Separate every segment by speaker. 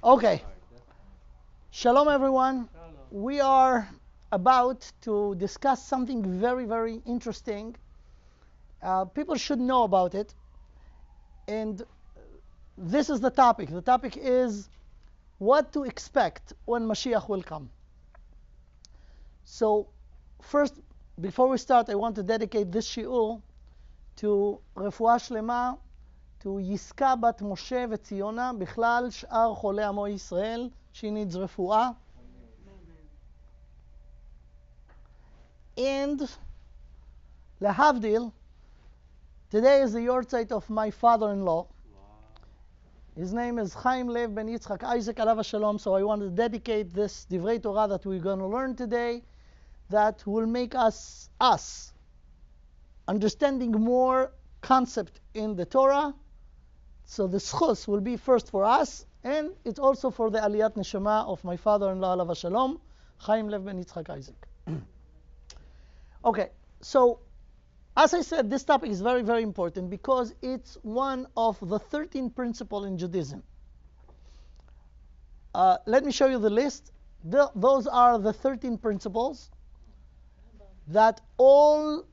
Speaker 1: Okay. Shalom, everyone. We are about to discuss something very, very interesting. People should know about it. And this is the topic. The topic is what to expect when Mashiach will come. So, first, before we start, I want to dedicate this shiur to רפואה שלמה, to יסכה בת משה וציונה, בכלל שאר חולי עמו ישראל, she needs רפואה. And להבדיל, today is the yahrzeit of my father-in-law. His name is Chaim Lev ben Yitzchak Isaac alav Shalom. So I want to dedicate this divrei Torah that we're going to learn today, that will make us understanding more concept in the Torah. So the schus will be first for us, and it's also for the aliyat neshama of my father-in-law alav Shalom, Chaim Lev ben Yitzchak Isaac. Okay, so as I said, this topic is very, very important because it's one of the 13 principles in Judaism. Let me show you the list. Those are the 13 principles that all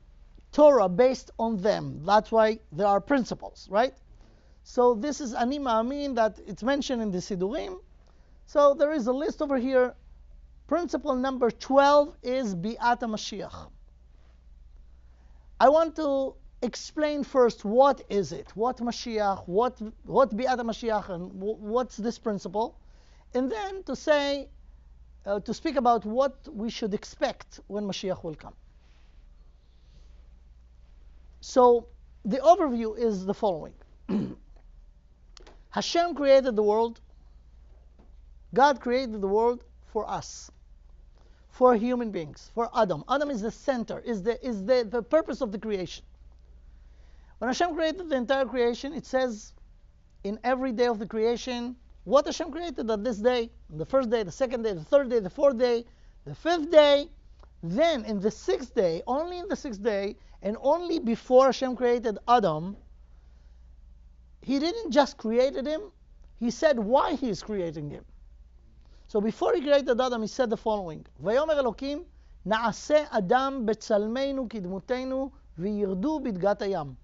Speaker 1: Torah based on them. That's why there are principles, right? So this is Ani Ma'amin that it's mentioned in the Sidurim. So there is a list over here. Principle number 12 is Bi'at HaMashiach. I want to explain first what is it, what Mashiach, what Bi'at HaMashiach, and what's this principle, and then to say, to speak about what we should expect when Mashiach will come. So the overview is the following. Hashem created the world. God created the world for us, for human beings, for Adam. Adam is the center, is the purpose of the creation. When Hashem created the entire creation, it says in every day of the creation, what Hashem created at this day, the first day, the second day, the third day, the fourth day, the fifth day. Then in the sixth day, only in the sixth day, and only before Hashem created Adam, He didn't just created him, He said why He is creating him. So before He created Adam, He said the following: ויאמר אלוקים נעשה אדם בצלמנו כדמותנו וירדו בדגת הים.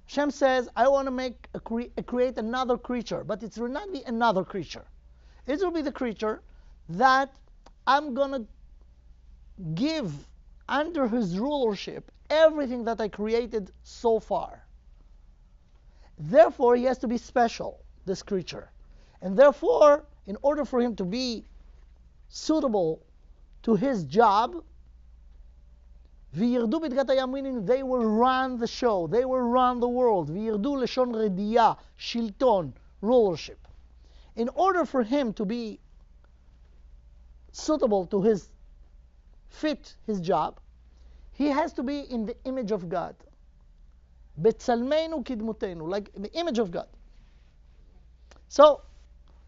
Speaker 1: Hashem says, I want to create another creature, but it will not be another creature. It will be the creature that I'm going to give under His rulership everything that I created so far. Therefore, he has to be special, this creature. And therefore, in order for him to be suitable to his job, וירדו בדגת הים, meaning they will run the show, they will run the world. וירדו לשון רדייה, שלטון, rulership. In order for him to be suitable to fit his job, he has to be in the image of God. בצלמנו כדמותנו, like the image of God. So,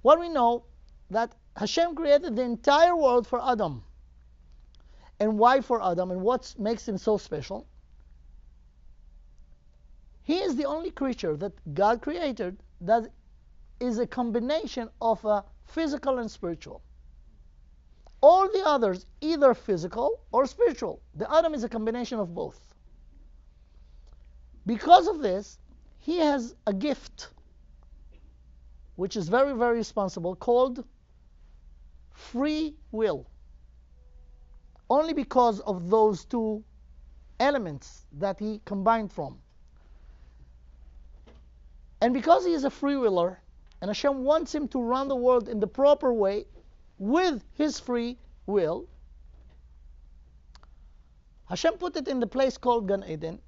Speaker 1: what we know, that Hashem created the entire world for Adam. And why for Adam, and what makes him so special? He is the only creature that God created that is a combination of a physical and spiritual. All the others, either physical or spiritual. The Adam is a combination of both. Because of this, he has a gift, which is very, very responsible, called free will. Only because of those two elements that he combined from. And because he is a free willer, and Hashem wants him to run the world in the proper way, with his free will, Hashem put it in the place called Gan Eden,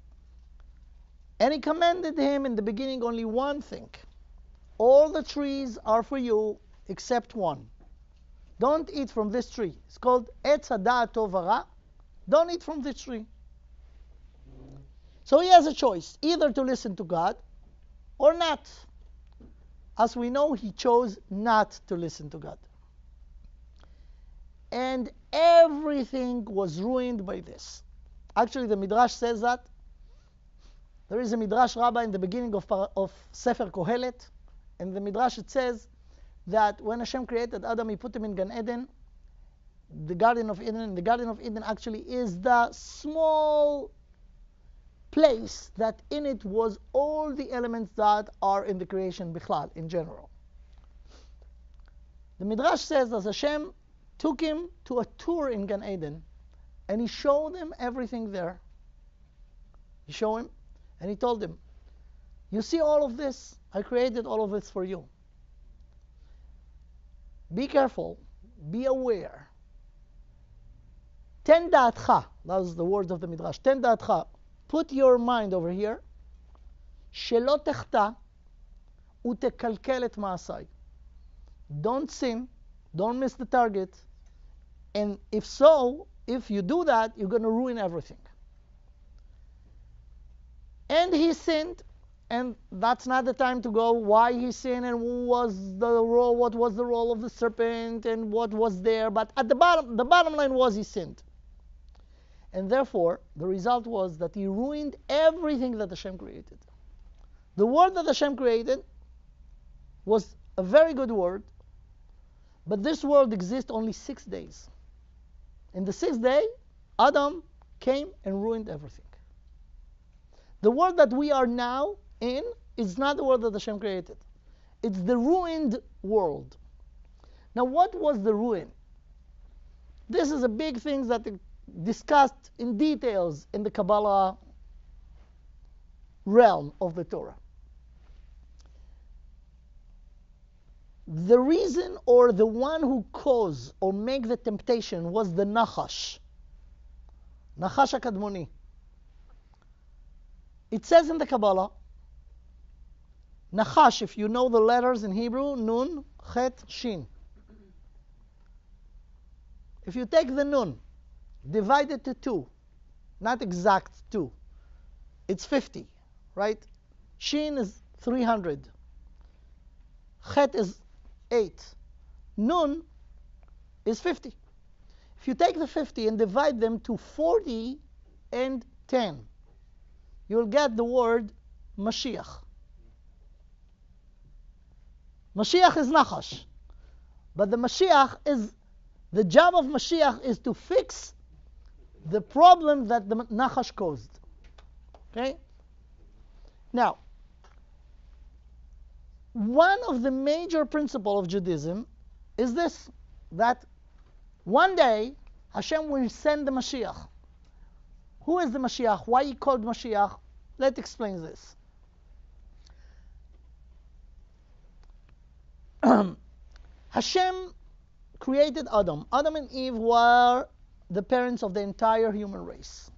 Speaker 1: and He commanded him in the beginning only one thing: all the trees are for you except one. Don't eat from this tree. It's called Etz Hada'at Tov Hara. Don't eat from this tree. So he has a choice, either to listen to God or not. As we know, he chose not to listen to God. And everything was ruined by this. Actually, the Midrash says that. There is a Midrash Rabbah in the beginning of Sefer Kohelet. In the Midrash it says, that when Hashem created Adam, He put him in Gan Eden, the Garden of Eden. The Garden of Eden actually is the small place that in it was all the elements that are in the creation Bichlal, in general. The Midrash says that Hashem took him to a tour in Gan Eden, and He showed him everything there. He showed him, and He told him, you see all of this? I created all of this for you. Be careful, be aware. Ten da'atcha, that was the words of the Midrash. Ten da'atcha, put your mind over here. שלא תחטא ותקלקל את מעשיי. Don't sin, don't miss the target, and if you do that, you're going to ruin everything. And he sinned, and that's not the time to go why he sinned and what was the role of the serpent and what was there. But at the bottom line was he sinned. And therefore, the result was that he ruined everything that Hashem created. The world that Hashem created was a very good word, but this world exists only 6 days. In the 6th day, Adam came and ruined everything. The world that we are now in is not the world that Hashem created. It's the ruined world. Now, what was the ruin? This is a big thing that is discussed in details in the Kabbalah realm of the Torah. The reason, or the one who caused or make the temptation, was the Nachash. Nachash HaKadmoni. It says in the Kabbalah, Nachash, if you know the letters in Hebrew, Nun, Chet, Shin. If you take the Nun, divide it to 2, not exact 2, it's 50, right? Shin is 300. Chet is 8. Nun is 50. If you take the 50 and divide them to 40 and 10, you'll get the word Mashiach. Mashiach is Nachash. But the job of Mashiach is to fix the problem that the Nachash caused. Okay? Now, one of the major principles of Judaism is this, that one day Hashem will send the Mashiach. Who is the Mashiach? Why he called Mashiach? Let's explain this. Hashem created Adam. Adam and Eve were the parents of the entire human race.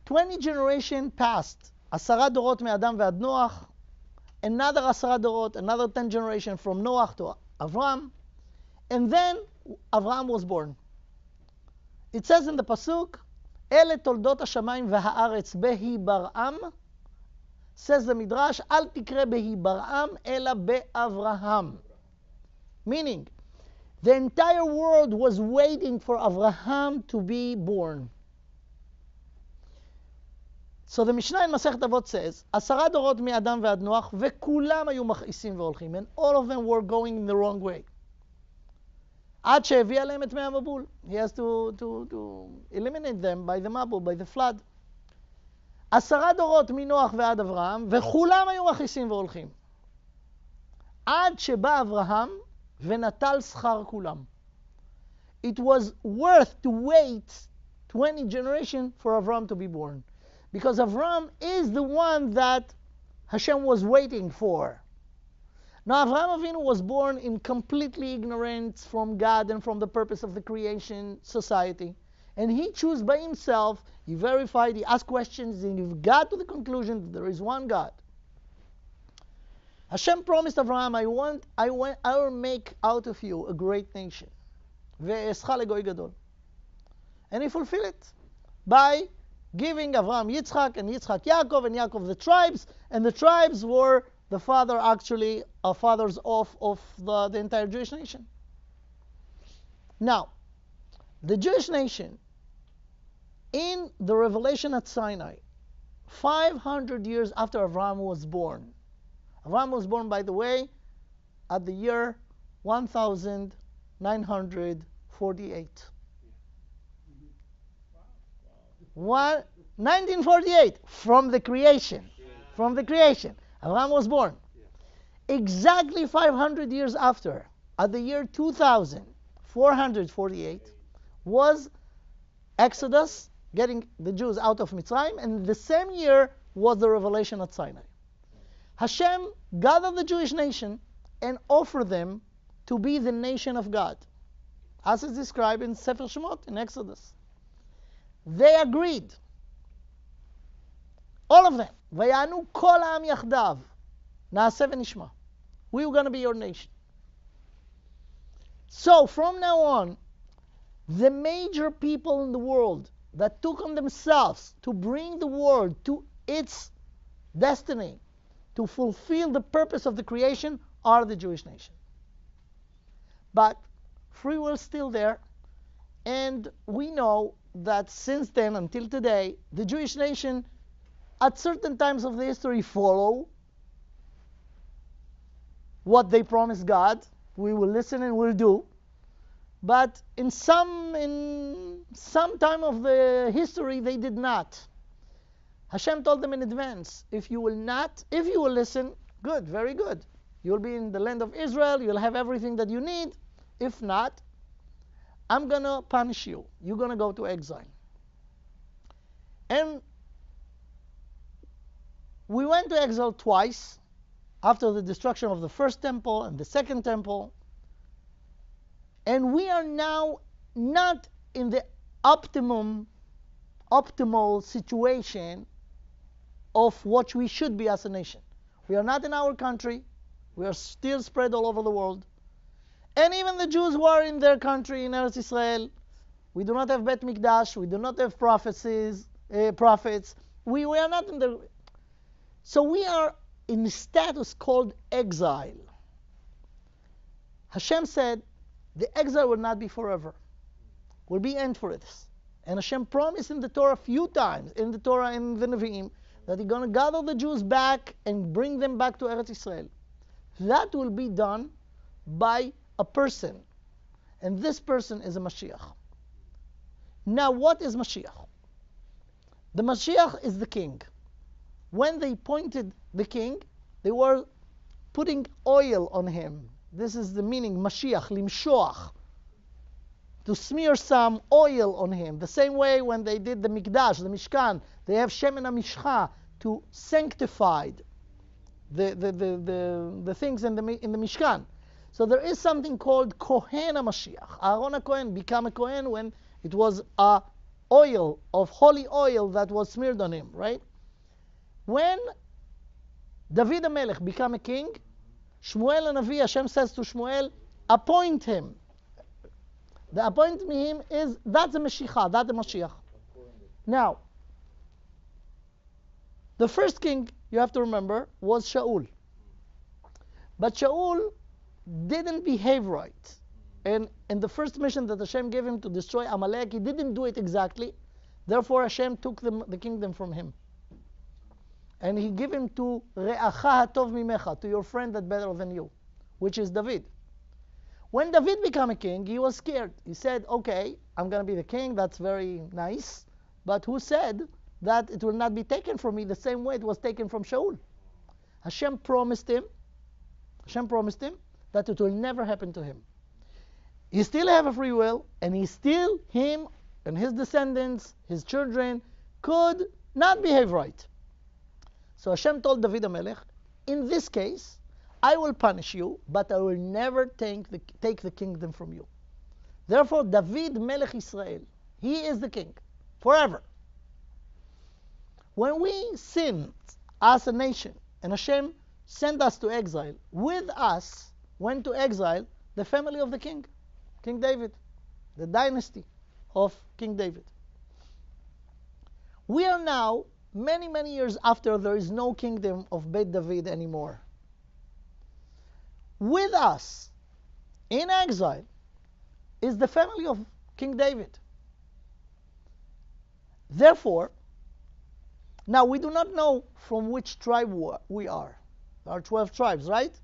Speaker 1: 20 generations passed. 10 dorot מאדם ועד נוח. Another 10 dorot, another 10 generations from Noach to Avram. And then Avram was born. It says in the Pasuk, אלה תולדות השמיים והארץ בהיברעם. Says the Midrash, אל תקרא בהיברעם, אלא באברהם. Meaning, the entire world was waiting for Avraham to be born. So the Mishnah in Masechet Avot says, 10 דורות מאדם ועד נוח, וכולם היו מכעיסים והולכים, and all of them were going in the wrong way. עד שהביא עליהם את מי המבול. He has to eliminate them by the Mabul, by the flood. 10 דורות מנוח ועד אברהם, וכולם היו מכעיסים והולכים. עד שבא אברהם ונטל שכר כולם. It was worth to wait 20 generations for Avram to be born. Because Avram is the one that Hashem was waiting for. Now Avraham Avinu was born in completely ignorance from God and from the purpose of the creation society. And he chose by himself, he verified, he asked questions, and he got to the conclusion that there is one God. Hashem promised Avraham, I will make out of you a great nation. ואעשך לגוי גדול. And he fulfilled it by giving Avraham Yitzchak, and Yitzchak Yaakov, and Yaakov the tribes, and the tribes were the fathers of the entire Jewish nation. Now, the Jewish nation, in the revelation at Sinai, 500 years after Avraham was born. Avraham was born, by the way, at the year 1948. 1948, from the creation. From the creation. Abraham was born. Exactly 500 years after, at the year 2448, was Exodus, getting the Jews out of Mitzrayim, and the same year was the revelation at Sinai. Hashem gathered the Jewish nation and offered them to be the nation of God, as is described in Sefer Shemot, in Exodus. They agreed. All of them. ויענו כל העם יחדיו. נעשה ונשמע. We were going to be your nation. So from now on, the major people in the world that took on themselves to bring the world to its destiny, to fulfill the purpose of the creation, are the Jewish nation. But free will is still there, and we know that since then until today, the Jewish nation at certain times of the history follow what they promised God. We will listen and we'll do. But in some time of the history, they did not. Hashem told them in advance, if you will listen, good, very good. You'll be in the land of Israel, you'll have everything that you need. If not, I'm going to punish you. You're going to go to exile. And we went to exile twice, after the destruction of the first temple and the second temple. And we are now not in the optimal situation of what we should be as a nation. We are not in our country. We are still spread all over the world. And even the Jews who are in their country, in Eretz Israel, we do not have Bet Mikdash, we do not have prophets. We are not in the... So we are in a status called exile. Hashem said, the exile will not be forever. Will be end for it. And Hashem promised in the Torah a few times, in the Torah and the Nevi'im, that He's going to gather the Jews back and bring them back to Eretz Israel. That will be done by a person. And this person is a Mashiach. Now, what is Mashiach? The Mashiach is the king. When they appointed the king, they were putting oil on him. This is the meaning, Mashiach, limshoach, to smear some oil on him. The same way when they did the Mikdash, the Mishkan, they have Shemen HaMishcha to sanctify the things in the Mishkan. So there is something called Kohen HaMashiach. Aaron HaKohen became a Kohen when it was a oil, of holy oil that was smeared on him, right? When David HaMelech became a king, Shmuel HaNavi, Hashem says to Shmuel, appoint him. The appointing him is, that's the Mashiach, that's the Mashiach. Now, the first king, you have to remember, was Shaul. But Shaul didn't behave right. And in the first mission that Hashem gave him to destroy Amalek, he didn't do it exactly. Therefore, Hashem took the kingdom from him. And he gave him to Re'acha hatov mimecha, to your friend that's better than you, which is David. When David became a king, he was scared. He said, okay, I'm going to be the king, that's very nice, but who said that it will not be taken from me the same way it was taken from Shaul? Hashem promised him that it will never happen to him. He still have a free will, and him and his descendants, his children, could not behave right. So Hashem told David HaMelech, in this case, I will punish you, but I will never take the kingdom from you. Therefore, David Melech Israel, he is the king, forever. When we sinned as a nation, and Hashem sent us to exile, with us went to exile the family of the king, King David, the dynasty of King David. We are now many, many years after there is no kingdom of Beit David anymore. With us, in exile, is the family of King David. Therefore, now we do not know from which tribe we are. There are 12 tribes, right?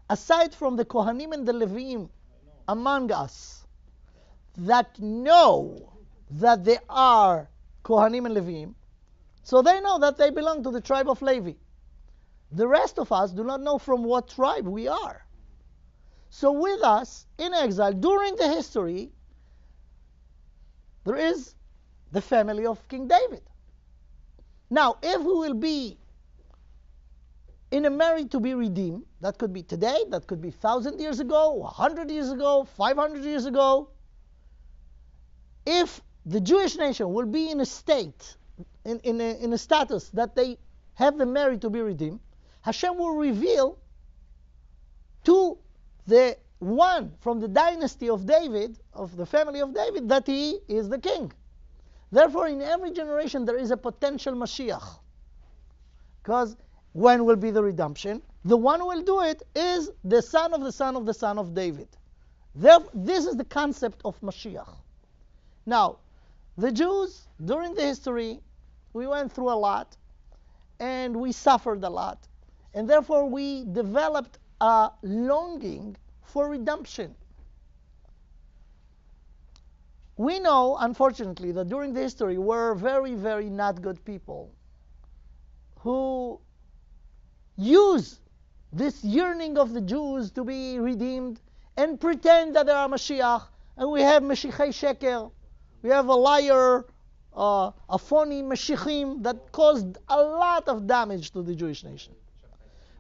Speaker 1: aside from the Kohanim and the Levim among us that know that they are Kohanim and Levim, so they know that they belong to the tribe of Levi. The rest of us do not know from what tribe we are. So with us, in exile, during the history, there is the family of King David. Now, if we will be in a marriage to be redeemed, that could be today, that could be 1,000 years ago, 100 years ago, 500 years ago. If the Jewish nation will be in a state, in a status that they have the merit to be redeemed, Hashem will reveal to the one from the dynasty of David, of the family of David, that he is the king. Therefore, in every generation there is a potential Mashiach. Because when will be the redemption? The one who will do it is the son of the son of the son of David. Therefore, this is the concept of Mashiach. Now, the Jews, during the history, we went through a lot, and we suffered a lot. And therefore, we developed a longing for redemption. We know, unfortunately, that during the history were very, very not good people who use this yearning of the Jews to be redeemed and pretend that they are Mashiach, and we have Mashiachei Sheker, we have a liar, a phony Mashiachim that caused a lot of damage to the Jewish nation.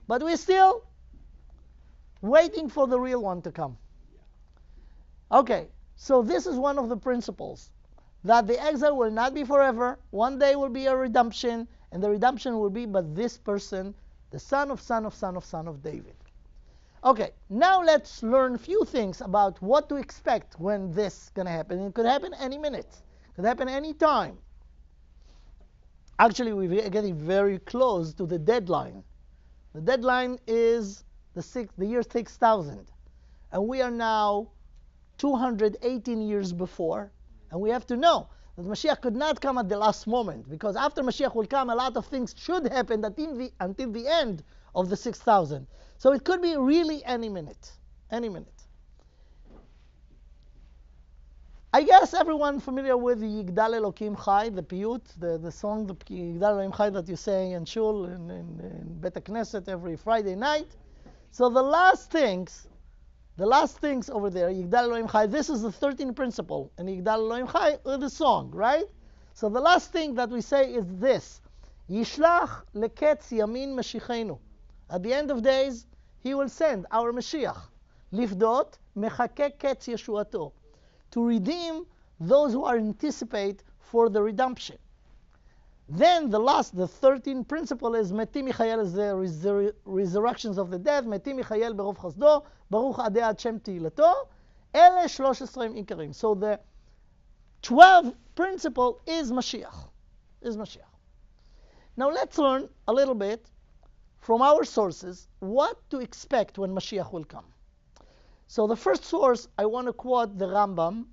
Speaker 1: But we're still waiting for the real one to come. Okay, so this is one of the principles, that the exile will not be forever. One day will be a redemption, and the redemption will be but this person, the son of son of son of son of David. Okay, now let's learn a few things about what to expect when this is going to happen. It could happen any minute. It could happen any time. Actually, we're getting very close to the deadline. The deadline is the year 6000. And we are now 218 years before. And we have to know that Mashiach could not come at the last moment. Because after Mashiach will come, a lot of things should happen until the end of the 6000. So it could be really any minute. Any minute. I guess everyone familiar with the Yigdal Elokim Chai, the piyut, the song, the Yigdal Elokim Chai that you say in Shul, in Bet Knesset every Friday night. So the last things over there, Yigdal Elokim Chai, this is the 13th principle, and Yigdal Elokim Chai is the song, right? So the last thing that we say is this: Yishlach leketz yamin Mashiachenu. At the end of days, he will send our Mashiach. Lifdot mechake ketz Yeshuato. To redeem those who are anticipate for the redemption. Then the 13th principle is Metim Michael, is the resurrections of the dead. Metim Michael berov chasdo, Baruch adei ad shem tihilato. Ele 13 ikarim. So the 12th principle is Mashiach. Now let's learn a little bit from our sources what to expect when Mashiach will come. So the first source, I want to quote the Rambam,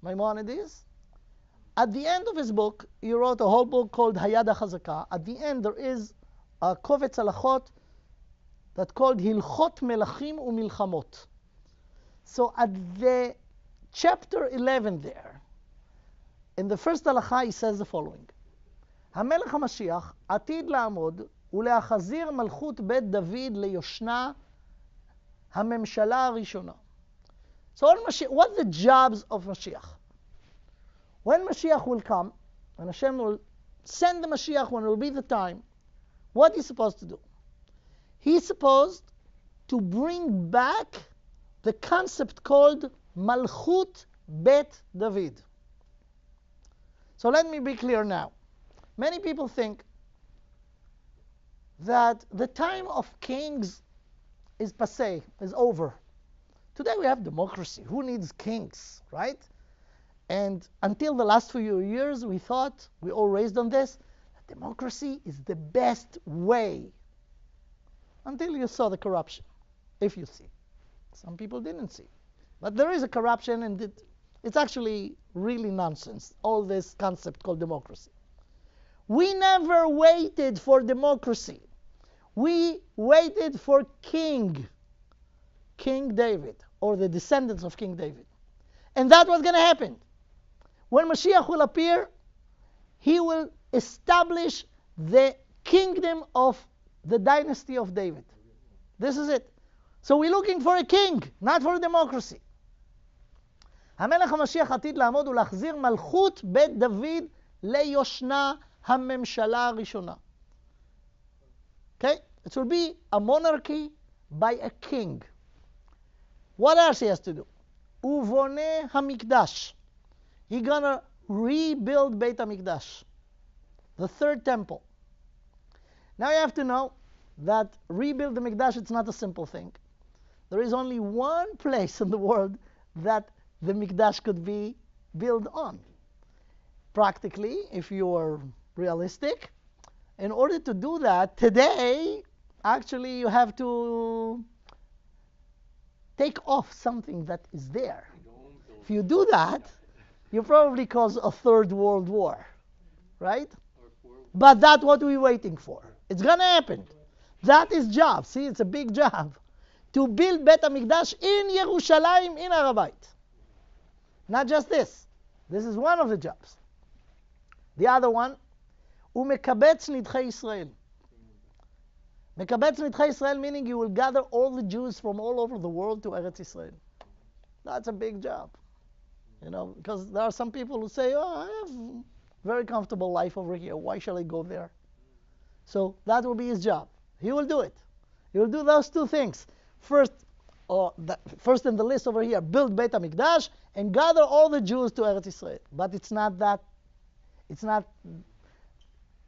Speaker 1: Maimonides. At the end of his book, he wrote a whole book called Hayad HaChazaka. At the end, there is a kovetz halachot that's called Hilchot Melachim Umilchamot. So at the chapter 11 there, in the first halacha, he says the following: Hamelech HaMashiach atid la'amod uleachazir malchut bet David leyoshna HaMemshala HaRishona. So what's the jobs of Mashiach? When Mashiach will come, and Hashem will send the Mashiach when it will be the time, what is he supposed to do? He's supposed to bring back the concept called Malchut Bet David. So let me be clear now. Many people think that the time of kings is passé, is over. Today we have democracy. Who needs kings, right? And until the last few years, we thought, we all raised on this, that democracy is the best way. Until you saw the corruption, if you see. Some people didn't see. But there is a corruption, and it's actually really nonsense, all this concept called democracy. We never waited for democracy. We waited for king. King David, or the descendants of King David. And that's what's going to happen. When Mashiach will appear, he will establish the kingdom of the dynasty of David. This is it. So we're looking for a king, not for a democracy. המלך המשיח עתיד לעמוד ולהחזיר מלכות בית דוד ליושנה הממשלה הראשונה. Okay? It will be a monarchy by a king. What else he has to do? ובונה המקדש. He's gonna rebuild Beit HaMikdash, the third temple. Now you have to know that rebuild the Mikdash, it's not a simple thing. There is only one place in the world that the Mikdash could be built on. Practically, if you are realistic, in order to do that, today, actually you have to take off something that is there. If you do that, you probably cause a third world war, right? But that's what we're waiting for. It's going to happen. That is job. See, it's a big job. To build Beit HaMikdash in Yerushalayim, in Har HaBayit. Not just this. This is one of the jobs. The other one, ומקבץ נדחי ישראל. מקבץ נדחי ישראל meaning you will gather all the Jews from all over the world to Eretz Israel. That's a big job. You know, because there are some people who say, oh, I have a very comfortable life over here. Why shall I go there? So that will be his job. He will do it. He will do those two things. First in the list over here, build Beit HaMikdash and gather all the Jews to Eretz Israel. But it's not that.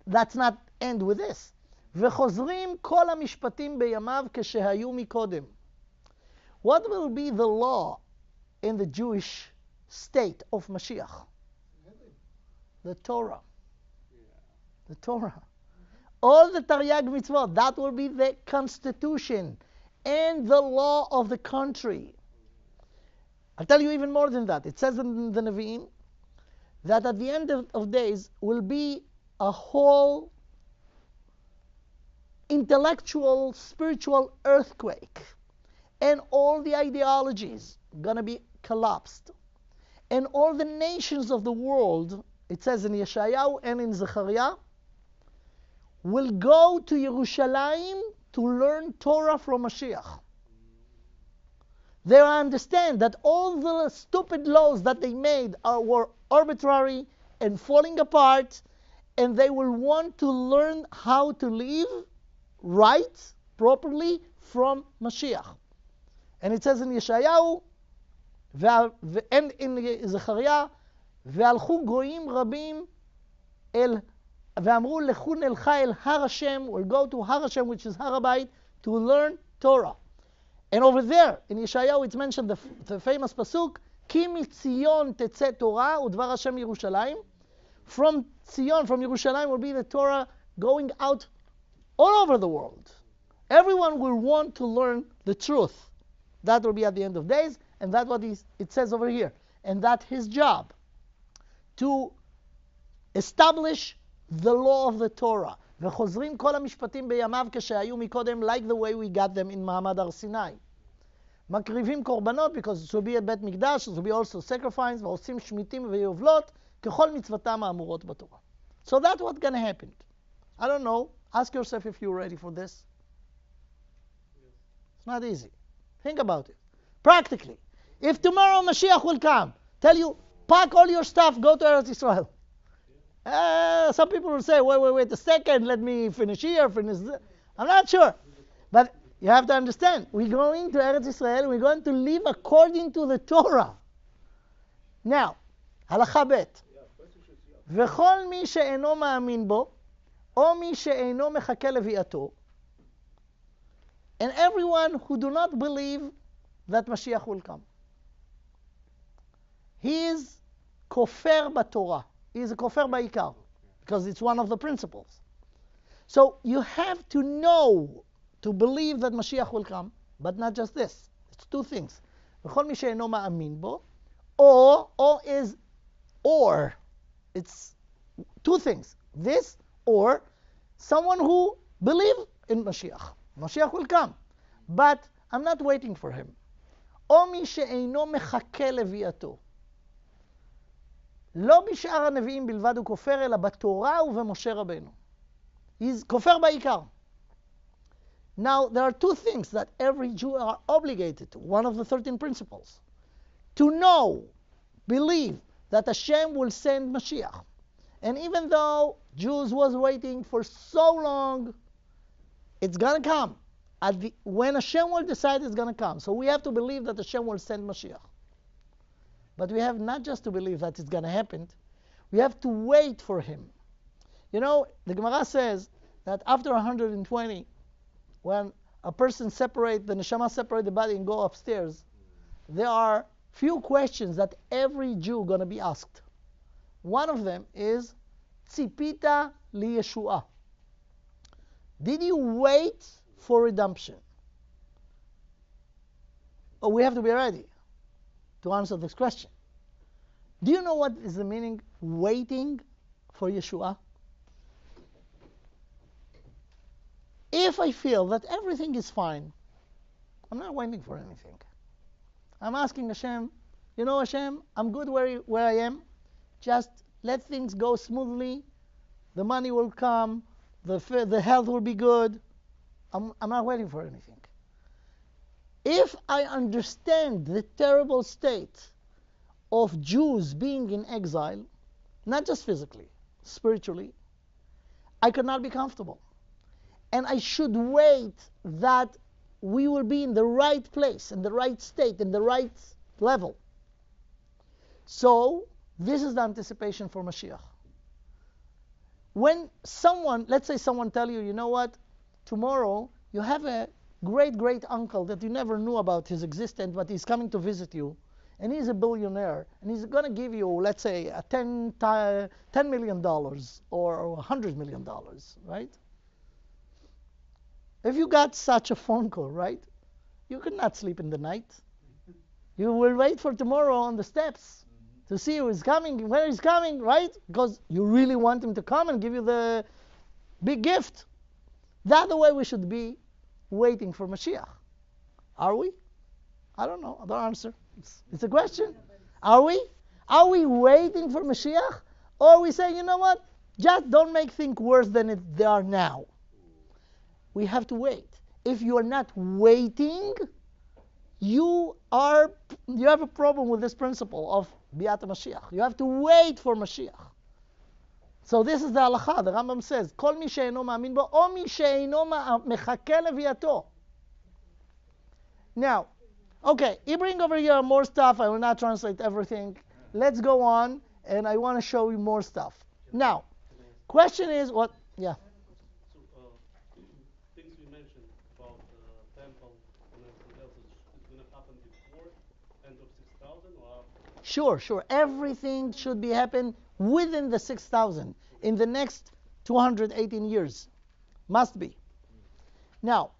Speaker 1: That's not end with this. וחוזרים כל המשפטים בימיו כשהיו מקודם. What will be the law in the Jewish state of Mashiach? The Torah. The Torah. All the Taryag mitzvot, that will be the constitution and the law of the country. I'll tell you even more than that. It says in the Nevi'im that at the end of days will be a whole intellectual, spiritual earthquake. And all the ideologies gonna be collapsed. And all the nations of the world, it says in Yeshayahu and in Zechariah, will go to Yerushalayim to learn Torah from Mashiach. They understand that all the stupid laws that they made were arbitrary and falling apart, and they will want to learn how to live right, properly, from Mashiach. And it says in Yeshayahu, and in Zechariah, והלכו גויים רבים אל ואמרו לכו נלכה אל הר השם, will go to Har Hashem, which is Har HaBayit, to learn Torah. And over there, in Yeshayahu, it's mentioned the famous pasuk, כי מציון תצא תורה ודבר השם ירושלים. From Zion, from Yerushalayim, will be the Torah going out all over the world. Everyone will want to learn the truth. That will be at the end of days, and that's what it says over here. And that's his job, to establish the law of the Torah. וחוזרים כל המשפטים בימיו כשהיו מקודם, like the way we got them in מעמד הר סיני. מקריבים קורבנות, because it will be a בית מקדש, it will be also sacrifice, ועושים שמיטים ויובלות, ככל מצוותם האמורות בתורה. So that's what's going to happen. I don't know. Ask yourself if you're ready for this. It's not easy. Think about it. Practically. If tomorrow Mashiach will come, tell you, pack all your stuff, go to Eretz Israel. Some people will say, wait a second, let me finish here, finish there. I'm not sure. But you have to understand, we're going to Eretz Israel, we're going to live according to the Torah. Now, הלכה ב' וכל מי שאינו מאמין בו, או מי שאינו מחכה לביאתו, and everyone who do not believe that Mashiach will come. He is כופר בתורה. He is a כופר בעיקר, because it's one of the principles. So you have to know, to believe that Mashiach will come, but not just this. It's two things. וכל מי שאינו מאמין בו, or is or. It's two things. This or someone who believes in Mashiach. Mashiach will come. But I'm not waiting for him. או מי שאינו מחכה לביאתו. לא בשאר הנביאים בלבד הוא כופר, אלא בתורה ובמשה רבנו. He's כופר בעיקר. Now, there are two things that every Jew are obligated to, one of the 13 principles. To know, believe that Hashem will send Mashiach. And even though Jews was waiting for so long, it's going to come. When Hashem will decide, it's going to come. So we have to believe that Hashem will send Mashiach. But we have not just to believe that it's going to happen. We have to wait for him. You know, the Gemara says that after 120, when a person separate, the neshama separate the body and go upstairs, there are few questions that every Jew going to be asked. One of them is, Tzipita li Yeshua. Did you wait for redemption? Oh, we have to be ready to answer this question. Do you know what is the meaning waiting for Yeshua? If I feel that everything is fine, I'm not waiting for anything. I'm asking Hashem, you know Hashem, I'm good where I am. Just let things go smoothly. The money will come. The health will be good. I'm not waiting for anything. If I understand the terrible state of Jews being in exile, not just physically, spiritually, I could not be comfortable. And I should wait that we will be in the right place, in the right state, in the right level. So, this is the anticipation for Mashiach. When someone, let's say someone tell you, you know what, tomorrow you have a great uncle that you never knew about his existence, but he's coming to visit you, and he's a billionaire, and he's going to give you, let's say, a $10 million or $100 million, right? If you got such a phone call, right, you could not sleep in the night. You will wait for tomorrow on the steps to see who is coming, where he's coming, right? Because you really want him to come and give you the big gift. That's the way we should be waiting for Mashiach. Are we? I don't know. I don't answer. It's a question. Are we? Are we waiting for Mashiach? Or are we saying, you know what? Just don't make things worse than they are now. We have to wait. If you are not waiting, you have a problem with this principle of Biat Mashiach. You have to wait for Mashiach. So this is the halacha. The Rambam says, Kol mi she'eino ma'amin bo, o mi she'eino mechake leviato. Now, okay, you bring over here more stuff. I will not translate everything. Let's go on, and I want to show you more stuff. Now, question is what? Yeah.
Speaker 2: Things we mentioned about the temple and everything else is going to happen before end of 6,000 or after?
Speaker 1: Sure. Everything should be happen within the 6,000 in the next 218 years. Must be. Now,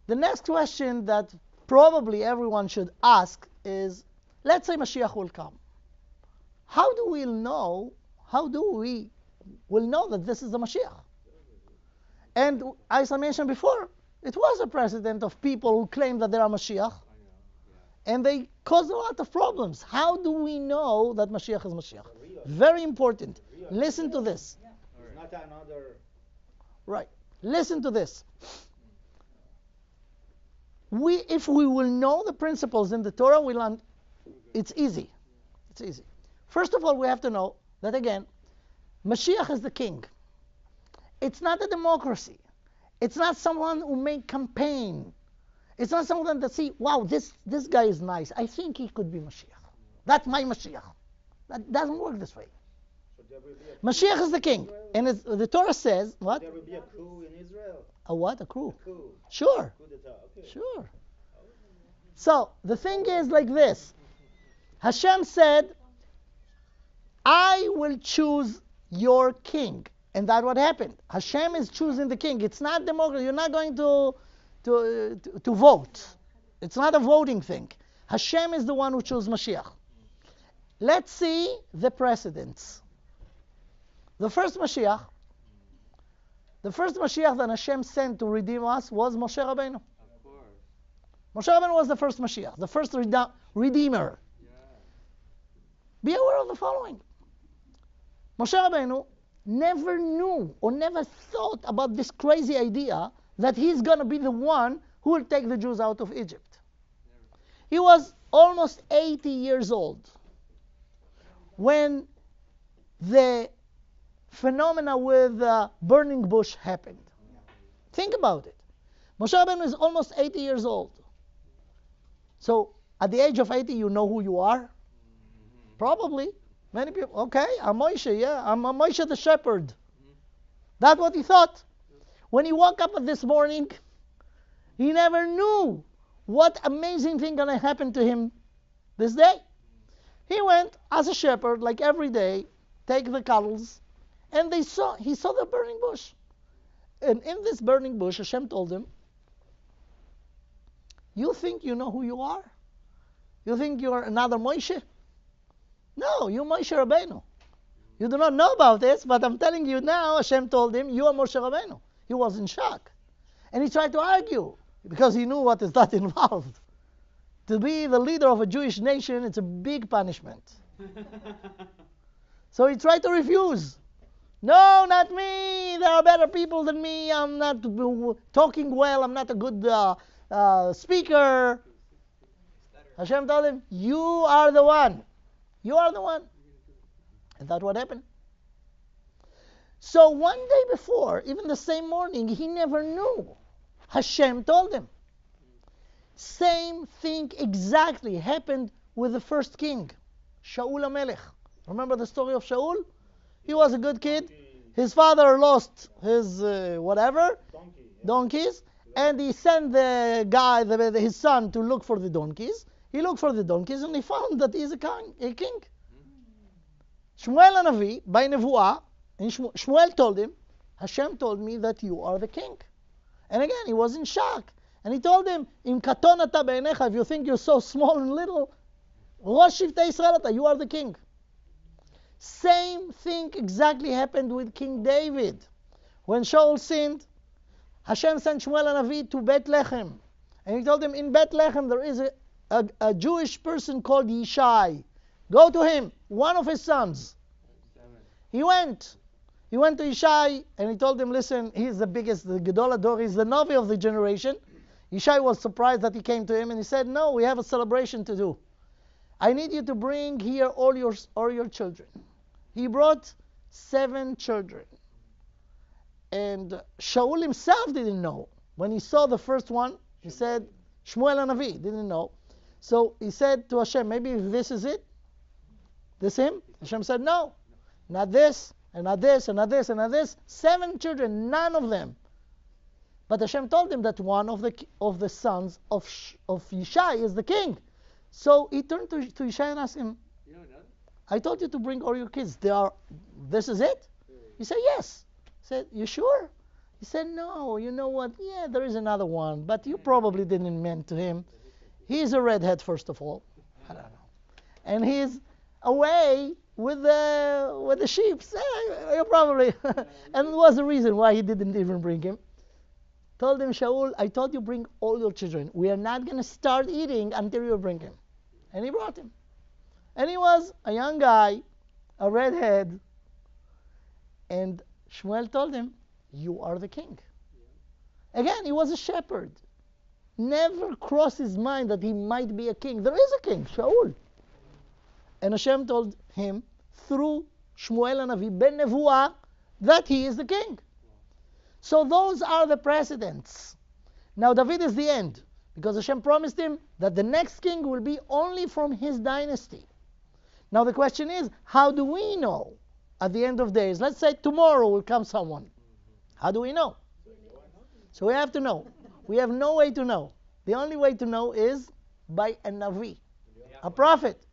Speaker 1: the next question that probably everyone should ask is, let's say Mashiach will come. How do we know that this is the Mashiach? And as I mentioned before, it was a precedent of people who claim that they are Mashiach, and they caused a lot of problems. How do we know that Mashiach is Mashiach? Very important. Listen to this.
Speaker 3: Not another.
Speaker 1: Right. Listen to this. If we will know the principles in the Torah, it's easy. It's easy. First of all, we have to know that, again, Mashiach is the king. It's not a democracy. It's not someone who make campaign. It's not someone that see, wow, this guy is nice. I think he could be Mashiach. That's my Mashiach. That doesn't work this way.
Speaker 3: So there will be
Speaker 1: Mashiach is the king. And the Torah says, what?
Speaker 3: There will be a coup in Israel.
Speaker 1: A what? A coup?
Speaker 3: A coup.
Speaker 1: Sure.
Speaker 3: Coup d'etat. Okay.
Speaker 1: Sure. So, the thing is like this. Hashem said, I will choose your king. And that's what happened. Hashem is choosing the king. It's not democracy. You're not going to vote. It's not a voting thing. Hashem is the one who chose Mashiach. Let's see the precedents. The first Mashiach The first Mashiach that Hashem sent to redeem us was Moshe Rabbeinu.
Speaker 4: Of course.
Speaker 1: Moshe Rabbeinu was the first Mashiach, the first redeemer.
Speaker 4: Yeah.
Speaker 1: Be aware of the following. Moshe Rabbeinu never knew or never thought about this crazy idea that he's going to be the one who will take the Jews out of Egypt. He was almost 80 years old when the phenomena with the burning bush happened. Think about it. Moshe Rabbeinu is almost 80 years old. So at the age of 80, you know who you are? Probably. Many people, okay, I'm Moshe, yeah, I'm Moshe the shepherd. That's what he thought. When he woke up this morning, he never knew what amazing thing going to happen to him this day. He went as a shepherd, like every day, take the cattle, and he saw the burning bush. And in this burning bush, Hashem told him, you think you know who you are? You think you're another Moshe? No, you're Moshe Rabbeinu. You do not know about this, but I'm telling you now, Hashem told him, you are Moshe Rabbeinu. He was in shock. And he tried to argue, because he knew what is that involved. To be the leader of a Jewish nation, it's a big punishment. So he tried to refuse. No, not me. There are better people than me. I'm not talking well. I'm not a good speaker. Hashem told him, you are the one. You are the one. And that's what happened. So one day before, even the same morning, he never knew. Hashem told him. Same thing exactly happened with the first king, Shaul HaMelech. Remember the story of Shaul? He was a good kid. His father lost his donkeys, and he sent the guy, his son, to look for the donkeys. He looked for the donkeys, and he found that he's a king. Shmuel HaNavi, by Nevuah, and Shmuel told him, Hashem told me that you are the king. And again, he was in shock. And he told him, Im katon ata be'einecha, if you think you're so small and little, Rosh Shivtei Yisrael ata, you are the king. Same thing exactly happened with King David. When Shaul sinned, Hashem sent Shmuel HaNavi to Bethlehem. And he told him, in Bethlehem there is a Jewish person called Yishai. Go to him, one of his sons. He went. He went to Yishai and he told him, listen, he's the biggest, the Gedol Ador, he's the Navi of the generation. Yishai was surprised that he came to him and he said, no, we have a celebration to do. I need you to bring here all your children. He brought 7 children. And Shaul himself didn't know. When he saw the first one, he said, Shmuel HaNavi didn't know. So he said to Hashem, maybe this is it? This him? Hashem said, no, not this, and not this, and not this, and not this. 7 children, none of them. But Hashem told him that one of the sons of Yishai is the king. So he turned to Yishai and asked him, I told you to bring all your kids. This is it? He said, yes. He said, you sure? He said, no, you know what? Yeah, there is another one, but you probably didn't mean to him. He's a redhead, first of all. I don't know. And he's away with the sheep. You probably. And it was the reason why he didn't even bring him. Told him, Shaul, I told you bring all your children. We are not going to start eating until you bring him. And he brought him. And he was a young guy, a redhead. And Shmuel told him, you are the king. Again, he was a shepherd. Never crossed his mind that he might be a king. There is a king, Shaul. And Hashem told him, through Shmuel HaNavi, ben Nevuah, that he is the king. So those are the precedents. Now David is the end, because Hashem promised him that the next king will be only from his dynasty. Now the question is, how do we know at the end of days? Let's say tomorrow will come someone. How do we know? So we have to know. We have no way to know. The only way to know is by a Navi, a prophet.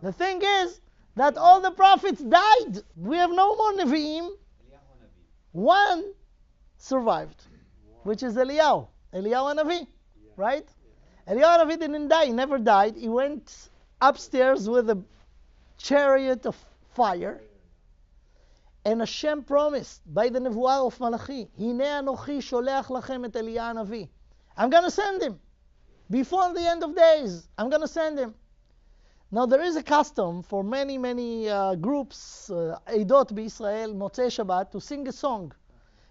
Speaker 1: The thing is that all the prophets died. We have no more Nevi'im. One survived, which is Eliyahu HaNavi, right? Eliyahu HaNavi didn't die. He never died. He went upstairs with a chariot of fire. And Hashem promised by the Nevuah of Malachi, Hine Anochi Sholeach Lachem et Eliyahu Hanavi. I'm going to send him. Before the end of days, I'm going to send him. Now there is a custom for many groups, Eidot B'Israel, Motzei Shabbat, to sing a song.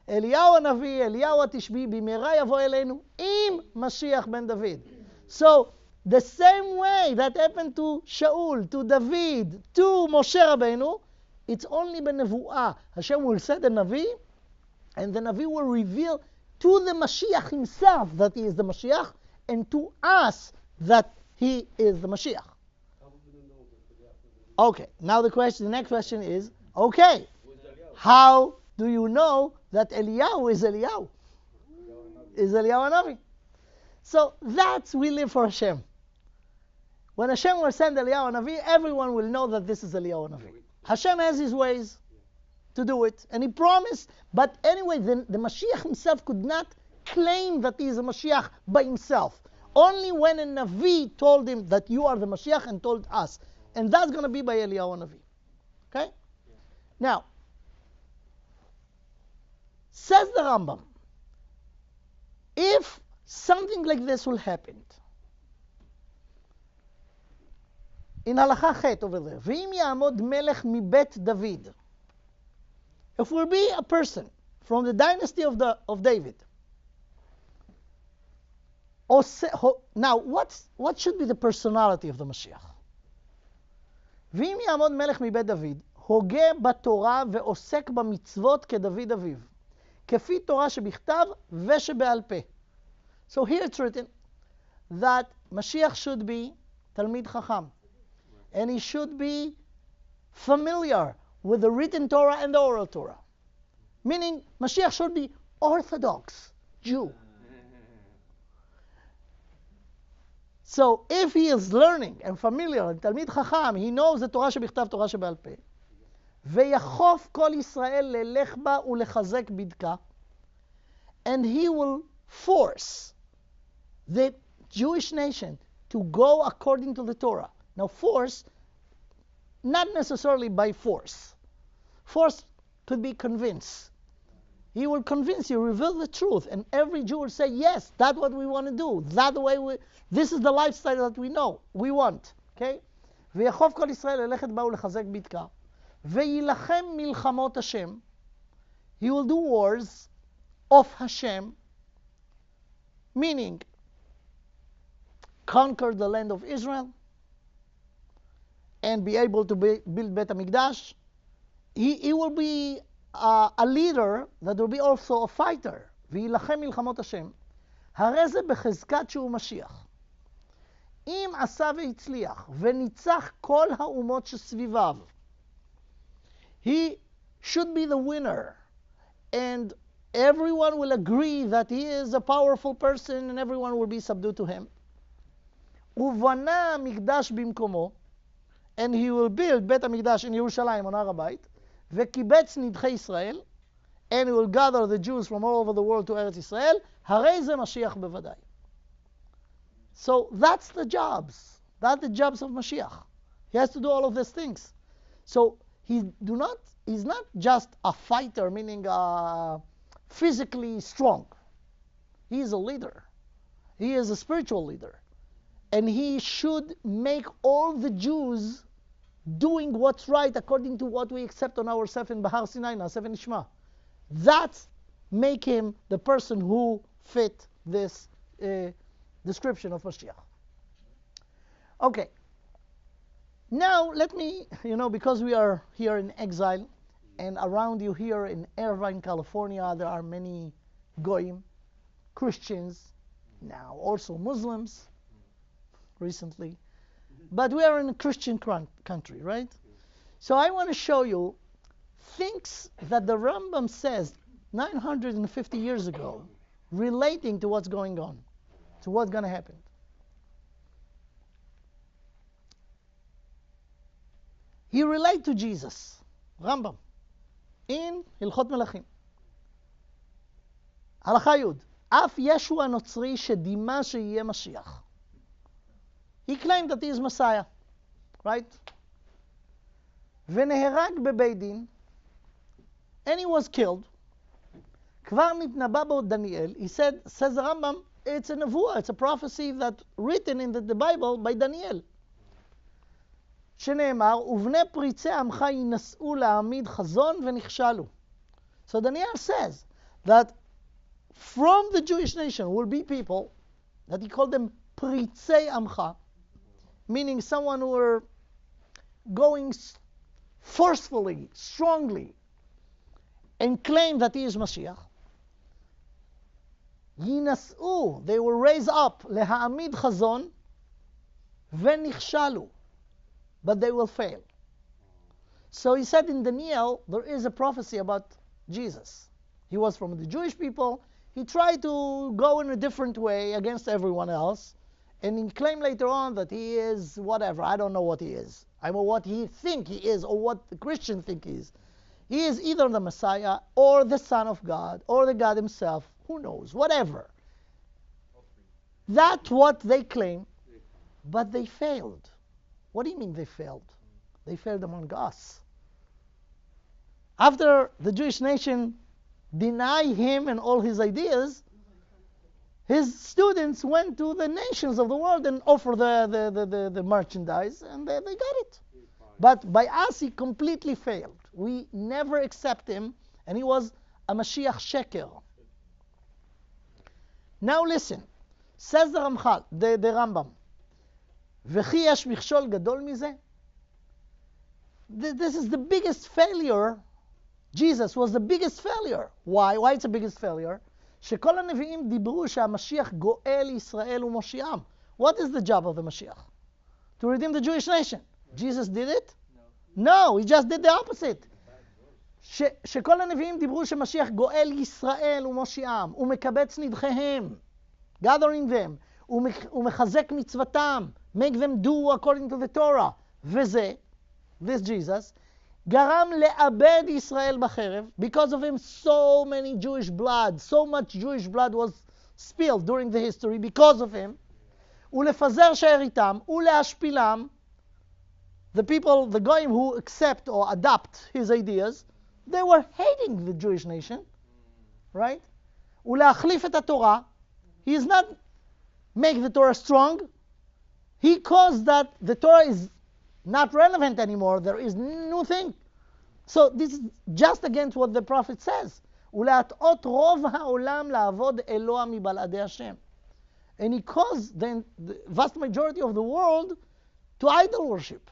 Speaker 1: Eliyahu Hanavi, Eliyahu Tishbi, B'mera Yavo Eleinu, Im Mashiach ben David. So, the same way that happened to Shaul, to David, to Moshe Rabbeinu, it's only b'nevuah. Hashem will send a Navi, and the Navi will reveal to the Mashiach himself that he is the Mashiach, and to us that he is the Mashiach. Okay, now the next question is, okay, how do you know that Eliyahu is Eliyahu? Is Eliyahu a Navi? So that's we live for Hashem. When Hashem will send Eliyahu a Navi, everyone will know that this is Eliyahu a Navi. Hashem has his ways to do it, and he promised, but anyway, the Mashiach himself could not claim that he is a Mashiach by himself. Only when a Navi told him that you are the Mashiach and told us. And that's going to be by Eliyahu Navi. Okay? Now, says the Rambam, if something like this will happen, in Halacha Chet over there, V'im ya'amod melech mibet David, if will be a person from the dynasty of David, now what should be the personality of the Mashiach? ואם יעמוד מלך מבית דוד, הוגה בתורה ועוסק במצוות כדוד אביו, כפי תורה שבכתב ושבעל פה. So here it's written that Mashiach should be תלמיד חכם, and he should be familiar with the written Torah and the oral Torah. Meaning, Mashiach should be Orthodox Jew. So if he is learning and familiar, and Talmid Chacham, he knows the Torah שבכתב, Torah שבעל פה, ויחוף כל ישראל ללך בה ולחזק בדקה, and he will force the Jewish nation to go according to the Torah. Now force, not necessarily by force. Force could be convince. He will convince you, reveal the truth, and every Jew will say, yes, that's what we want to do. That way this is the lifestyle that we know, we want. Okay? ויחוף כל ישראל ללכת בה ולחזק בדקה, ויילחם מלחמות השם. He will do wars of Hashem, meaning conquer the land of Israel and be able to build Bet HaMikdash. He will be a leader that will be also a fighter. ויילחם מלחמות השם. הרי זה בחזקת שהוא משיח. אם עשה והצליח וניצח כל האומות שסביביו, he should be the winner, and everyone will agree that he is a powerful person and everyone will be subdued to him. ובנה מקדש במקומו, and he will build בית המקדש in ירושלים on הר הבית, וקיבץ נדחי ישראל, and he will gather the Jews from all over the world to Eretz Israel, הרי זה משיח בוודאי. So that's the jobs. That's the jobs of Mashiach. He has to do all of these things. So he's not just a fighter, meaning physically strong. He is a leader. He is a spiritual leader. And he should make all the Jews doing what's right according to what we accept on ourselves in Bahar Sinai, Naaseh Nishma. That's make him the person who fit this description of Mashiach. Okay. Now let me, because we are here in exile, and around you here in Irvine, California, there are many Goyim, Christians, now also Muslims, recently. But we are in a Christian country, right? So I want to show you things that the Rambam says 950 years ago relating to what's going on, to what's going to happen. He relates to Jesus, Rambam, in Hilchot Melachim. הלכה י' אף ישו הנוצרי שדימה שיהיה משיח. He claimed that he is Messiah, right? ונהרג בבית דין, and he was killed. כבר נתנבא בו Daniel. He said, says the Rambam, it's a nevuah, it's a prophecy that written in the Bible by Daniel. שנאמר, ובני פריצי עמך ינסו להעמיד חזון ונכשלו. So Daniel says that from the Jewish nation will be people that he called them פריצי עמך, meaning someone who are going forcefully, strongly, and claim that he is Mashiach. ינסו, they will raise up, להעמיד חזון, ונכשלו, but they will fail. So he said in Daniel, there is a prophecy about Jesus. He was from the Jewish people. He tried to go in a different way against everyone else, and he claimed later on that he is whatever. I don't know what he is. I know what he think he is, or what the Christians think he is. He is either the Messiah, or the Son of God, or the God himself. Who knows? Whatever. That's what they claim, but they failed. What do you mean they failed? They failed among us. After the Jewish nation denied him and all his ideas, his students went to the nations of the world and offered the merchandise, and they got it. But by us, he completely failed. We never accept him, and he was a Mashiach Sheker. Now listen, says the Ramchal, the Rambam, וכי יש מכשול גדול מזה? This is the biggest failure. Jesus was the biggest failure. Why? Why it's the biggest failure? שכל הנביאים דיברו שהמשיח גואל ישראל ומושיעם. What is the job of the Mashiach? To redeem the Jewish nation. Jesus did it? No, he just did the opposite. שכל הנביאים דיברו שמשיח גואל ישראל ומושיעם, ומקבץ נדחיהם, gathering them, ומחזק מצוותם, make them do according to the Torah. וזה, this Jesus, גרם לאבד ישראל בחרב. Because of him, so many Jewish blood, so much Jewish blood was spilled during the history because of him. ולפזר שאריתם, ולהשפילם, the people, the goyim who accept or adopt his ideas, they were hating the Jewish nation, right? ולהחליף את התורה, he is not make the Torah strong. He caused that the Torah is not relevant anymore. There is new thing. So this is just against what the prophet says. ולהטעות רוב העולם לעבוד אלוה מבלעדי השם. And he caused the vast majority of the world to idol worship,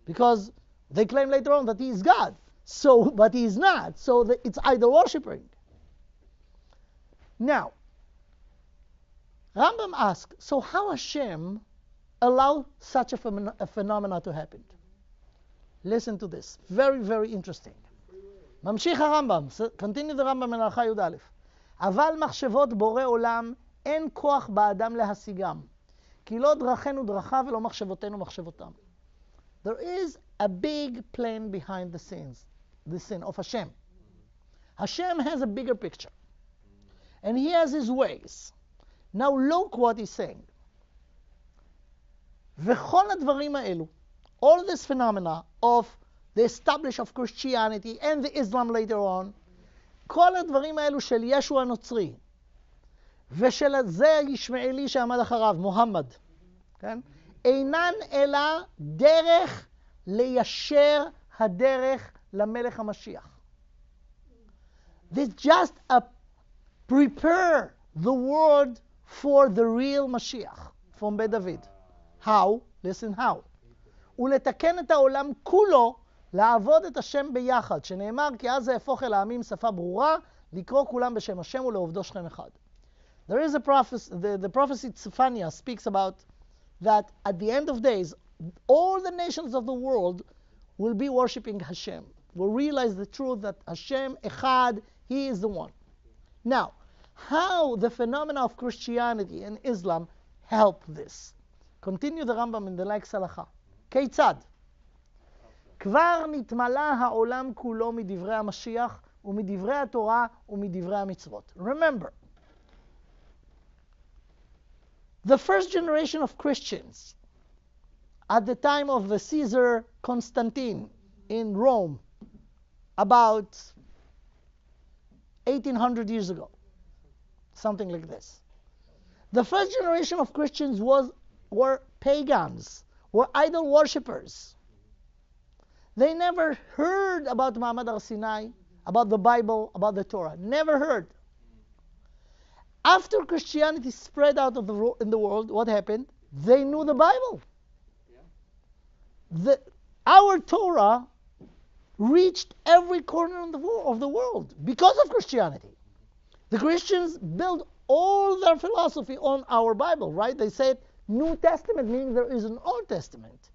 Speaker 1: because they claim later on that he is God. So, but he is not. So it's idol worshiping. Now, Rambam asks, so how Hashem allowed such a phenomena to happen? Listen to this. Very, very interesting. ממשיך הרמב"ם, continue the רמב"ם מלאכה י"א. אבל מחשבות בורא עולם אין כוח באדם להשיגם, כי לא דרכנו דרכיו ולא מחשבותינו מחשבותם. There is a big plan behind the sin of Hashem. Hashem has a bigger picture, and he has his ways. Now look what he's saying. וכל הדברים האלו, all this phenomena of the establishment of Christianity and the Islam later on, כל הדברים האלו של ישו הנוצרי, ושל זה הישמעאלי שעמד אחריו, מוחמד, כן? אינן אלא דרך ליישר הדרך למלך המשיח. This just prepare the world for the real Mashiach from בית דוד. How? Listen how. ולתקן את העולם כולו לעבוד את השם ביחד, שנאמר כי אז יהפוך אל העמים שפה ברורה, לקרוא כולם בשם השם ולעובדו שכם אחד. There is a prophecy, the prophecy Tzefania speaks about that at the end of days, all the nations of the world will be worshipping Hashem, will realize the truth that Hashem Echad, He is the one. Now, how the phenomena of Christianity and Islam help this? Continue the Rambam in the likes הלכה. כיצד? כבר נתמלא העולם כולו מדברי המשיח ומדברי התורה ומדברי המצוות. Remember, the first generation of Christians at the time of the Caesar Constantine in Rome, about 1800 years ago. Something like this. The first generation of Christians were pagans, were idol worshippers. They never heard about Muhammad al-Sinai, about the Bible, about the Torah. Never heard. After Christianity spread out in the world, what happened? They knew the Bible. Our Torah reached every corner of the world because of Christianity. The Christians built all their philosophy on our Bible, right? They said New Testament, meaning there is an Old Testament.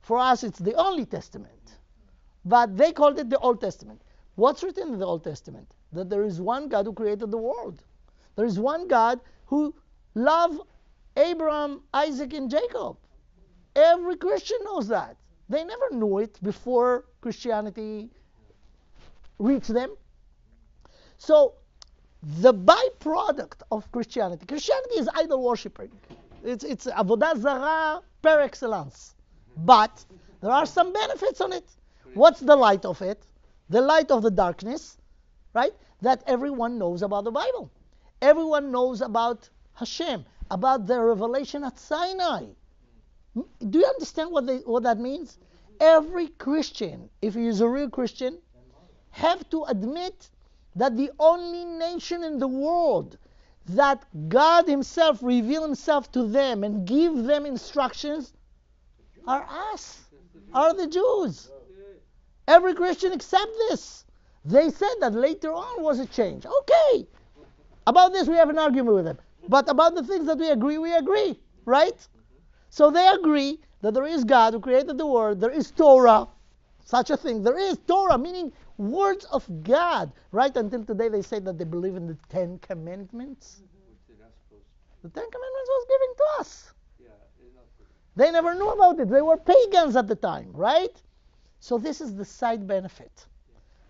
Speaker 1: For us, it's the only testament. But they called it the Old Testament. What's written in the Old Testament? That there is one God who created the world. There is one God who loved Abraham, Isaac, and Jacob. Every Christian knows that. They never knew it before Christianity reached them. So, the byproduct of Christianity is idol worshiping. It's avodah zarah par excellence. But there are some benefits on it. What's the light of it? The light of the darkness, right? That everyone knows about the Bible. Everyone knows about Hashem, about the revelation at Sinai. Do you understand what that means? Every Christian, if he is a real Christian, have to admit that the only nation in the world that God himself reveal himself to them and give them instructions are us, are the Jews. Every Christian accept this. They said that later on was a change. Okay. About this we have an argument with them. But about the things that we agree, right? So they agree that there is God who created the world, there is Torah, such a thing. There is Torah, meaning words of God. Right until today they say that they believe in the Ten Commandments. The Ten Commandments was given to us. They never knew about it. They were pagans at the time, right? So this is the side benefit.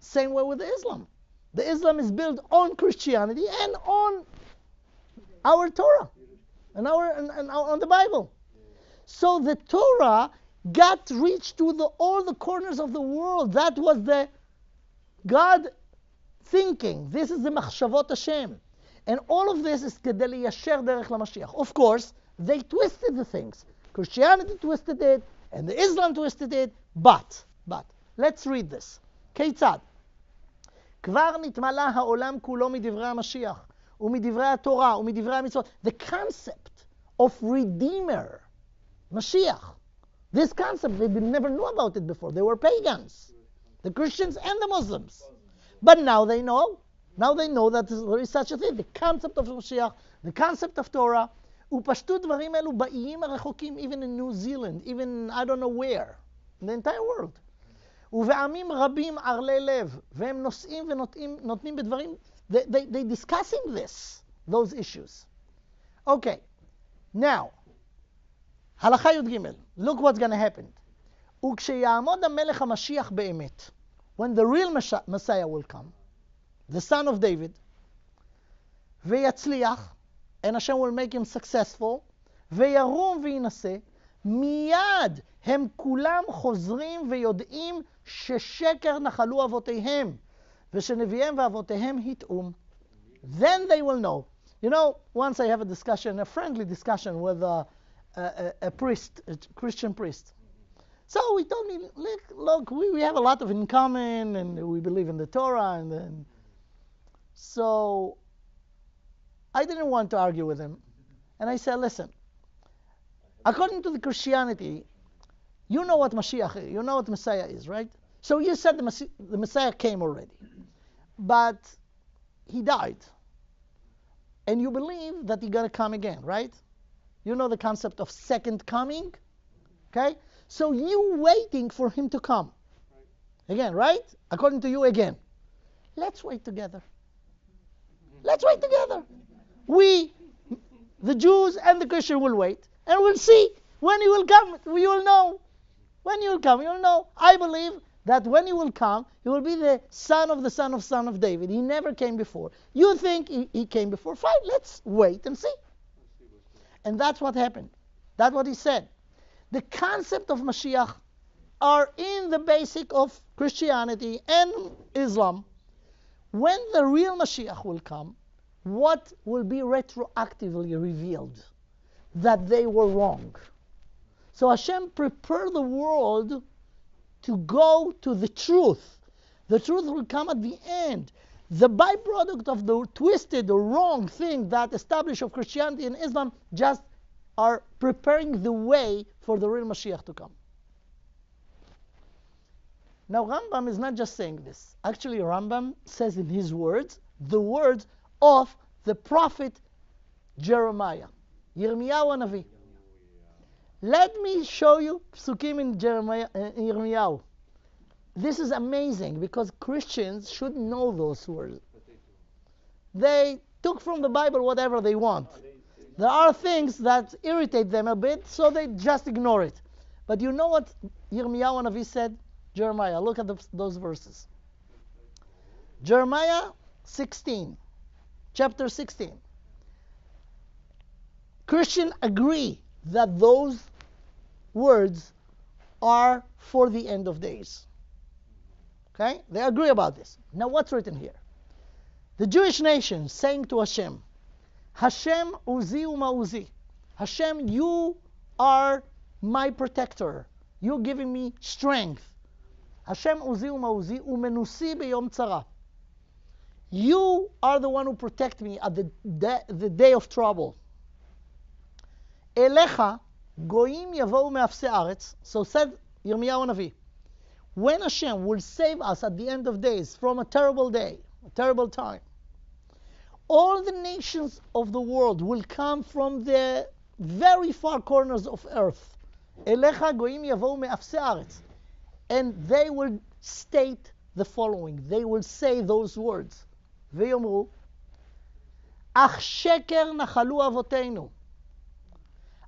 Speaker 1: Same way with Islam. The Islam is built on Christianity and on our Torah and on the Bible. So the Torah got reached to all the corners of the world. That was the God thinking. This is the Machshavot Hashem. And all of this is kedei liyasher derech LaMashiach. Of course, they twisted the things. Christianity twisted it, and the Islam twisted it, but, let's read this. כיצד? כבר נתמלא העולם כולו מדברי המשיח, ומדברי התורה, ומדברי המצוות. The concept of Redeemer, Mashiach, this concept, they never knew about it before. They were pagans, the Christians and the Muslims. But now they know. Now they know that there is such a thing. The concept of Mashiach, the concept of Torah, ופשטו דברים אלו באיים הרחוקים, even in New Zealand, even I don't know where, in the entire world. ובעמים רבים ערלי לב, והם נושאים ונותנים בדברים, they discussing those issues. Okay, now, הלכה י"ג, look what's going to happen. וכשיעמוד המלך המשיח באמת, when the real Messiah will come, the son of David, ויצליח, and Hashem will make him successful, וירום וינשא, מיד הם כולם חוזרים ויודעים ששקר נחלו אבותיהם, ושנביאיהם ואבותיהם הטעום. Then they will know. You know, once I have a friendly discussion with a priest, a Christian priest. So he told me, look, we have a lot of in common, and we believe in the Torah, so I didn't want to argue with him. And I said, listen, according to the Christianity, you know what Mashiach is, you know what Messiah is, right? So you said the Messiah came already, but he died. And you believe that he's going to come again, right? You know the concept of second coming, okay? So you waiting for him to come. Again, right? According to you again. Let's wait together. Let's wait together. We, the Jews and the Christian, will wait, and we'll see when he will come. We will know. When he will come, you will know. I believe that when he will come, he will be the son of the son of David. He never came before. You think he came before? Fine, let's wait and see. And that's what happened. That's what he said. The concept of Mashiach are in the basic of Christianity and Islam. When the real Mashiach will come, what will be retroactively revealed? That they were wrong. So Hashem prepared the world to go to the truth. The truth will come at the end. The byproduct of the twisted or wrong thing that established of Christianity and Islam just are preparing the way for the real Mashiach to come. Now Rambam is not just saying this. Actually Rambam says in his words, the words of the prophet Jeremiah. Yirmiyahu Navi. Let me show you psukim in Yirmiyahu. This is amazing because Christians should know those words. They took from the Bible whatever they want. There are things that irritate them a bit, so they just ignore it. But you know what Yirmiyahu Navi said? Jeremiah, look at those verses. Jeremiah 16, chapter 16. Christians agree that those words are for the end of days. Okay? They agree about this. Now what's written here? The Jewish nation saying to Hashem, Hashem uzi umauzi. Hashem, you are my protector. You're giving me strength. Hashem uzi umauzi umenusi beyom tzara. You are the one who protect me at the day of trouble. Elecha goyim yavou me'afsei aretz. So said Yirmiyahu Navi, when Hashem will save us at the end of days from a terrible day, a terrible time, all the nations of the world will come from the very far corners of earth. Elecha goyim yavou me'afsei aretz. And they will state the following. They will say those words. ויאמרו, אך שקר נחלו אבותינו.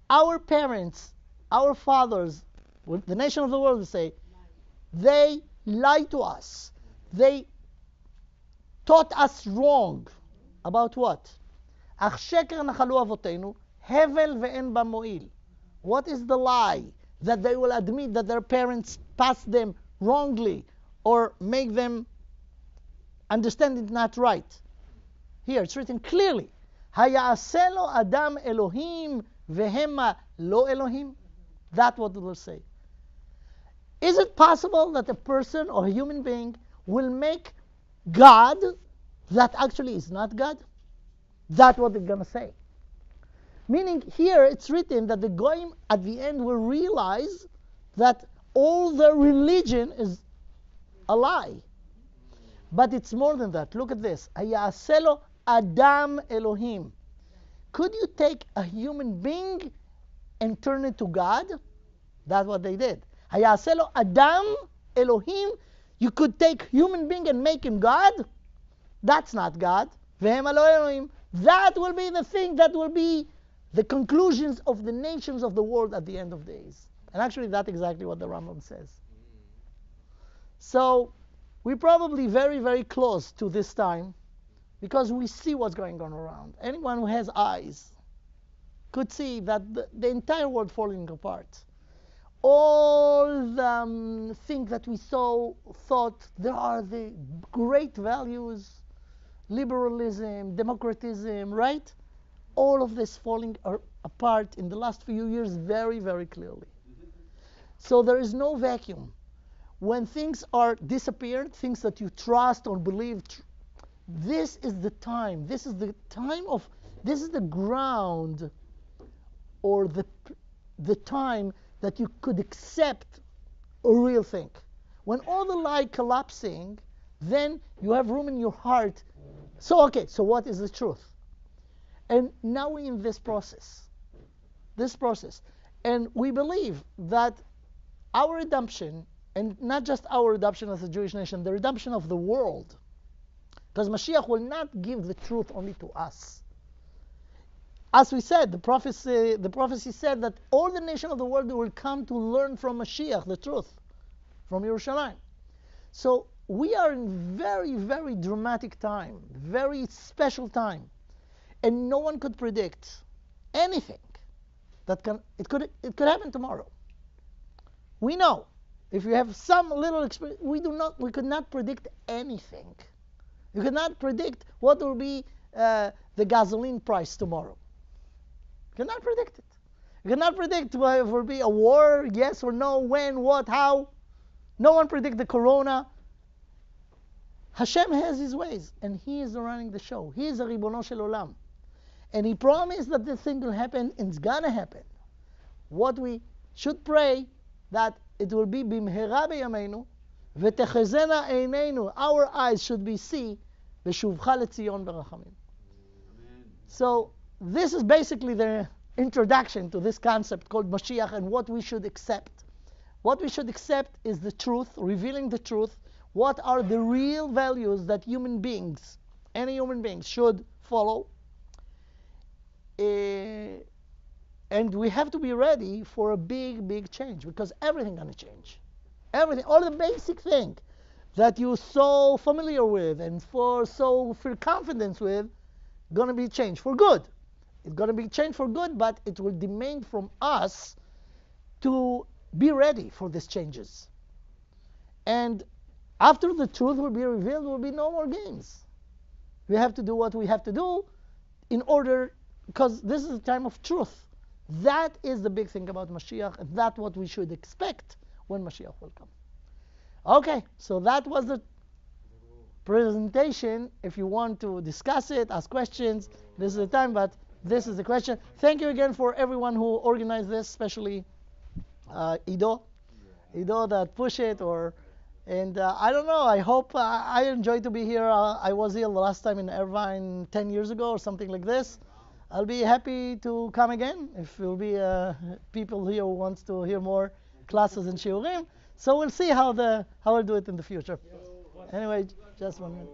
Speaker 1: Our parents, our fathers, the nation of the world will say, they lied to us. They taught us wrong. About what? אך שקר נחלו אבותינו, הבל ואין בה מועיל. What is the lie? That they will admit that their parents passed them wrongly or make them understand it not right. Here it's written clearly, hayaseh lo adam Elohim vehema lo Elohim. That's what it will say. Is it possible that a person or a human being will make God that actually is not God? That's what it's going to say. Meaning here it's written that the Goyim at the end will realize that all the religion is a lie. But it's more than that. Look at this. Hayaseh lo Adam Elohim. Could you take a human being and turn it to God? That's what they did. Hayaseh lo Adam Elohim. You could take human being and make him God? That's not God. Vehema lo Elohim. That will be the thing that will be the conclusions of the nations of the world at the end of days. And actually that's exactly what the Rambam says. So we're probably very, very close to this time because we see what's going on around. Anyone who has eyes could see that the entire world falling apart. All the things that we thought there are the great values, liberalism, democratism, right? All of this falling apart in the last few years very, very clearly. So there is no vacuum. When things are disappeared, things that you trust or believe, this is the time. This is the ground or the time that you could accept a real thing. When all the lie collapsing, then you have room in your heart. So what is the truth? And now we're in this process. And we believe that our redemption, and not just our redemption as a Jewish nation, the redemption of the world, because Mashiach will not give the truth only to us. As we said, the prophecy said that all the nations of the world will come to learn from Mashiach the truth, from Yerushalayim. So we are in very, very dramatic time, very special time. And no one could predict anything it could happen tomorrow. We know. If you have some little experience, we could not predict anything. You cannot predict what will be the gasoline price tomorrow. You cannot predict it. You cannot predict if there will be a war, yes or no, when, what, how. No one predicts the corona. Hashem has his ways, and he is running the show. He is a Ribono Shel Olam. And he promised that this thing will happen, and it's gonna happen. What we should pray, that it will be bimhera beyameinu, v'techezena eineinu, our eyes should be see, v'shuvcha letzion berachamim. So this is basically the introduction to this concept called Mashiach and what we should accept. What we should accept is the truth, revealing the truth. What are the real values that human beings, any human beings, should follow? And we have to be ready for a big, big change, because everything's going to change. Everything, all the basic thing that you're so familiar with and so feel confidence with, going to be changed for good. It's going to be changed for good, but it will demand from us to be ready for these changes. And after the truth will be revealed, there will be no more games. We have to do what we have to do in order, because this is a time of truth. That is the big thing about Mashiach, and that's what we should expect when Mashiach will come. Okay, so that was the presentation. If you want to discuss it, ask questions, this is the time, but this is the question. Thank you again for everyone who organized this, especially Ido that push it, and I don't know, I hope I enjoy to be here. I was here the last time in Irvine 10 years ago or something like this. I'll be happy to come again if there will be people here who wants to hear more classes and shiurim. So we'll see how I'll do it in the future. Anyway, just 1 minute.